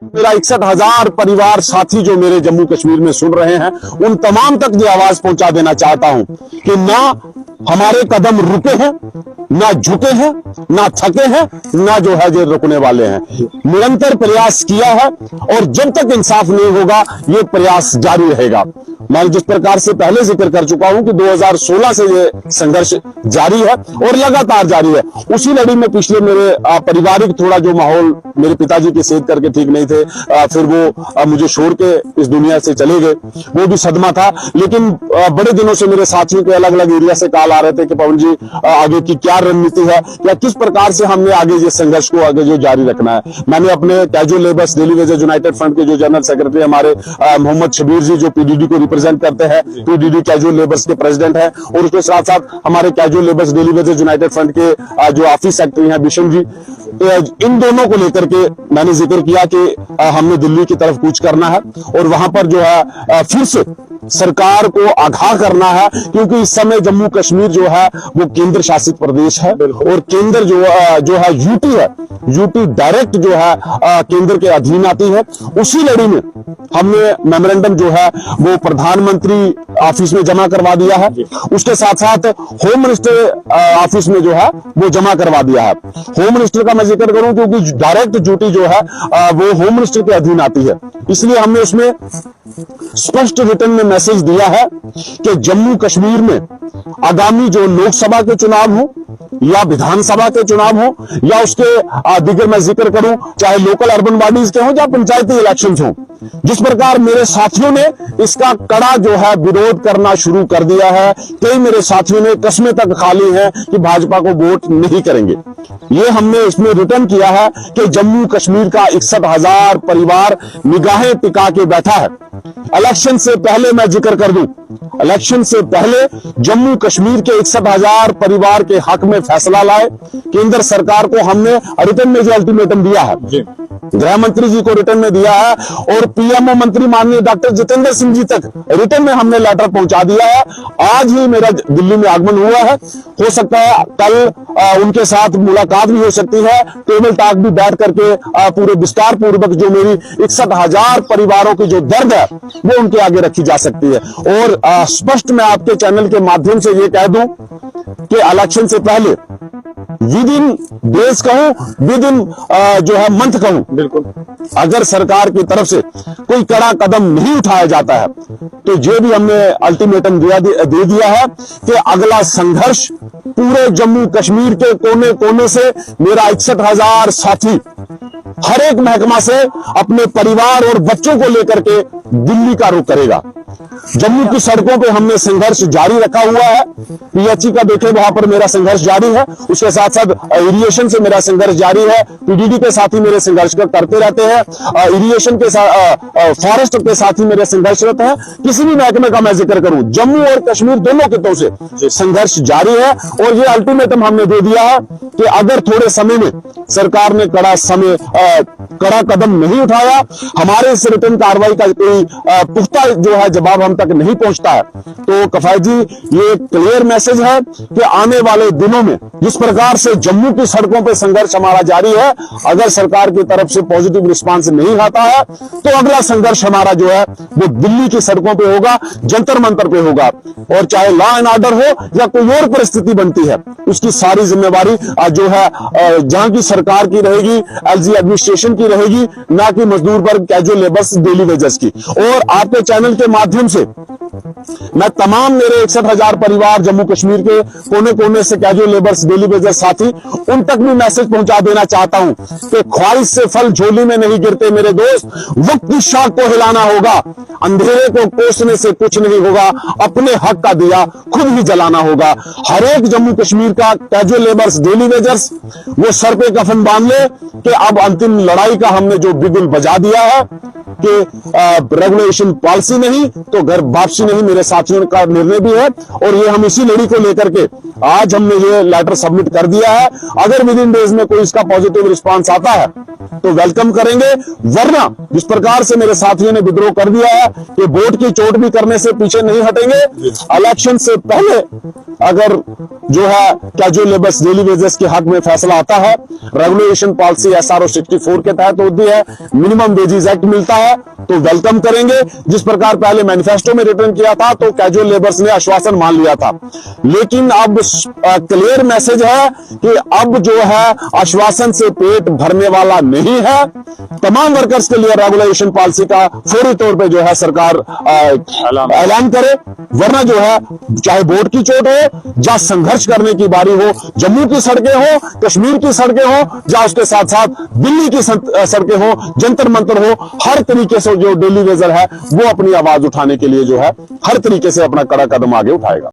मेरा 61,000 परिवार साथी जो मेरे जम्मू कश्मीर में सुन रहे हैं, उन तमाम तक ये आवाज पहुंचा देना चाहता हूं कि ना हमारे कदम रुके हैं, ना झुके हैं, ना थके हैं, ना जो है ये रुकने वाले हैं। निरंतर प्रयास किया है और जब तक इंसाफ नहीं होगा ये प्रयास जारी रहेगा। मैं जिस प्रकार से पहले जिक्र कर चुका हूं कि 2016 से ये संघर्ष जारी है और लगातार जारी है। उसी लड़ी में पिछले मेरे पारिवारिक थोड़ा जो माहौल, मेरे पिताजी की सेहत करके ठीक नहीं थे, फिर वो मुझे छोड़ के इस दुनिया से चले गए, वो भी सदमा था। लेकिन बड़े दिनों से मेरे साथियों के अलग अलग एरिया से कॉल आ रहे थे कि पवन जी आगे की क्या रणनीति है या किस प्रकार से हमने आगे ये संघर्ष को आगे जो जारी रखना है। मैंने अपने casual labours daily wages United front के जो जनरल सेक्रेटरी हमारे मोहम्मद शबीर जी जो पीडीडी को रिप्रेजेंट करते हैं, पीडीडी कैजुअल लेबर्स के प्रेसिडेंट हैं, और उसके साथ साथ हमारे casual labours daily wages United front के जो ऑफिस सेक्रेटरी हैं बिशन जी, इन दोनों को लेकर के मैंने जिक्र किया कि हमने दिल्ली की तरफ कूच करना है और वहां पर जो है फिर से सरकार को आगाह करना है, क्योंकि इस समय जम्मू कश्मीर जो है वो केंद्र शासित प्रदेश है और केंद्र जो है यूटी है, यूटी डायरेक्ट जो है केंद्र के अधीन आती है। उसी लड़ी में हमने मेमोरेंडम जो है वो प्रधानमंत्री ऑफिस में जमा करवा दिया है, उसके साथ साथ होम मिनिस्टर ऑफिस में जो है वो जमा करवा दिया है। होम मिनिस्टर का मैं जिक्र करूं क्योंकि डायरेक्ट ड्यूटी जो है वो होम मिनिस्टर के अधीन आती है, इसलिए हमने उसमें स्पष्ट रिटर्न में मैसेज दिया है कि जम्मू कश्मीर में आगामी जो लोकसभा के चुनाव हो या विधानसभा के चुनाव हो या उसके दिगर मैं जिक्र करूं चाहे लोकल अर्बन बॉडीज के हो या पंचायती इलेक्शंस हो, जिस प्रकार मेरे साथियों ने इसका कड़ा जो है विरोध करना शुरू कर दिया है। कई मेरे साथियों ने कस्में तक खा ली हैं कि भाजपा को वोट नहीं करेंगे। ये हमने इसमें रिटर्न किया है कि जम्मू कश्मीर का 61,000 परिवार निगाहें टिका के बैठा है। इलेक्शन से पहले मैं जिक्र कर दूं, इलेक्शन से पहले जम्मू कश्मीर के 61,000 परिवार के हक में फैसला लाए। केंद्र सरकार को हमने रिटर्न में जो अल्टीमेटम दिया है, गृह मंत्री जी को रिटर्न में दिया है और पीएमओ मंत्री माननीय डॉक्टर जितेंद्र सिंह जी तक रिटर्न में हमने लेटर पहुंचा दिया है। आज ही मेरा दिल्ली में आगमन हुआ है, हो सकता है कल उनके साथ मुलाकात भी हो सकती है, टेबल टॉक भी बैठ करके पूरे विस्तार पूर्वक जो मेरी 61,000 परिवारों की जो दर्द है वो उनके आगे रखी जा सकती है। और स्पष्ट मैं आपके चैनल के माध्यम से ये कह दूं कि इलेक्शन से पहले विद इन डेज कहूं, विद इन जो है मंथ कहूं, बिल्कुल अगर सरकार की तरफ से कोई कड़ा कदम नहीं उठाया जाता है तो ये भी हमने अल्टीमेटम दे दिया है कि अगला संघर्ष पूरे जम्मू कश्मीर के कोने कोने से मेरा 61,000 साथी हर एक महकमा से अपने परिवार और बच्चों को लेकर के दिल्ली का रुख करेगा। जम्मू की सड़कों पे हमने संघर्ष जारी रखा हुआ है। पीएचई का देखें वहां पर मेरा संघर्ष जारी है, उसके साथ साथ इरिगेशन से मेरा संघर्ष जारी है। पीडीडी के साथ ही मेरे संघर्ष करते रहते हैं, इरिगेशन के साथ फॉरेस्ट के साथ ही मेरे संघर्ष रहते हैं। किसी भी महकमे का मैं जिक्र करूं, जम्मू और कश्मीर दोनों खितों से संघर्ष जारी है और ये अल्टीमेटम हमने दे दिया है कि अगर थोड़े समय में सरकार ने कड़ा कदम नहीं उठाया, हमारे इस रिटर्न कार्रवाई का कोई पुख्ता जो है जवाब हम तक नहीं पहुंचता है, तो कफायत जी ये क्लियर मैसेज है कि आने वाले दिनों में जिस प्रकार से जम्मू की सड़कों पर संघर्ष हमारा जारी है, अगर सरकार की तरफ से पॉजिटिव रिस्पांस नहीं आता है तो अगला संघर्ष हमारा जो है वो दिल्ली की सड़कों पे होगा, जंतर मंतर पे होगा। और चाहे लॉ एंड ऑर्डर हो या कोई और परिस्थिति बनती है, उसकी सारी जिम्मेवारी जो है जहां की सरकार की रहेगी, एलजी एडमिनिस्ट्रेशन की रहेगी, ना कि मजदूर वर्ग कैजुअल लेबर्स डेली वेजेस की। और आपके चैनल के माध्यम से मैं तमाम मेरे 61,000 परिवार जम्मू कश्मीर के कोने कोने से कैजुअल लेबर्स डेली वेजेस साथी, उन तक भी मैसेज पहुंचा देना चाहता हूं कि ख्वाहिश से फल झोली में नहीं गिरते मेरे दोस्त, वक्त की शाख को हिलाना होगा, अंधेरे को कोसने से कुछ नहीं होगा, अपने हक का दिया खुद ही जलाना होगा। हर एक जम्मू कश्मीर का कैजुअल लेबर्स डेली वेजर्स वो सर पे कफन बांध ले कि अब अंतिम लड़ाई का हमने जो बिगुल बजा दिया है कि रेगुलेशन पॉलिसी नहीं तो घर वापसी नहीं, मेरे साथियों का निर्णय भी है और ये हम इसी लड़ी को लेकर के आज हमने ये लेटर सबमिट कर दिया है। अगर विद इन डेज में कोई इसका पॉजिटिव रिस्पांस आता है तो वेलकम करेंगे, वरना जिस प्रकार से मेरे साथियों ने विद्रोह कर दिया है कि वोट की चोट भी करने से पीछे नहीं हटेंगे। इलेक्शन से पहले अगर जो है कैजुअल लेबर्स डेली वेजेस के हक में फैसला आता है, रेगुलेशन पॉलिसी SRO 64 के तहत होती है, मिनिमम वेजेस एक्ट मिलता है, तो वेलकम करेंगे। जिस प्रकार पहले मैनिफेस्टो में रिटर्न किया था तो कैजुअल लेबर्स ने आश्वासन मान लिया था, लेकिन अब क्लियर मैसेज है कि अब जो है आश्वासन से पेट भरने वाला नहीं है। तमाम वर्कर्स के लिए रेगुलेशन पॉलिसी का फौरी तौर पे जो है सरकार ऐलान करे, वरना जो है चाहे वोट की चोट हो या संघर्ष करने की बारी हो, जम्मू की सड़कें हो, कश्मीर की सड़कें हो, या उसके साथ साथ दिल्ली की सड़कें हो, जंतर मंतर हो, हर तरीके से जो डेली वेजर है वो अपनी आवाज उठाने के लिए जो है हर तरीके से अपना कड़ा कदम आगे उठाएगा।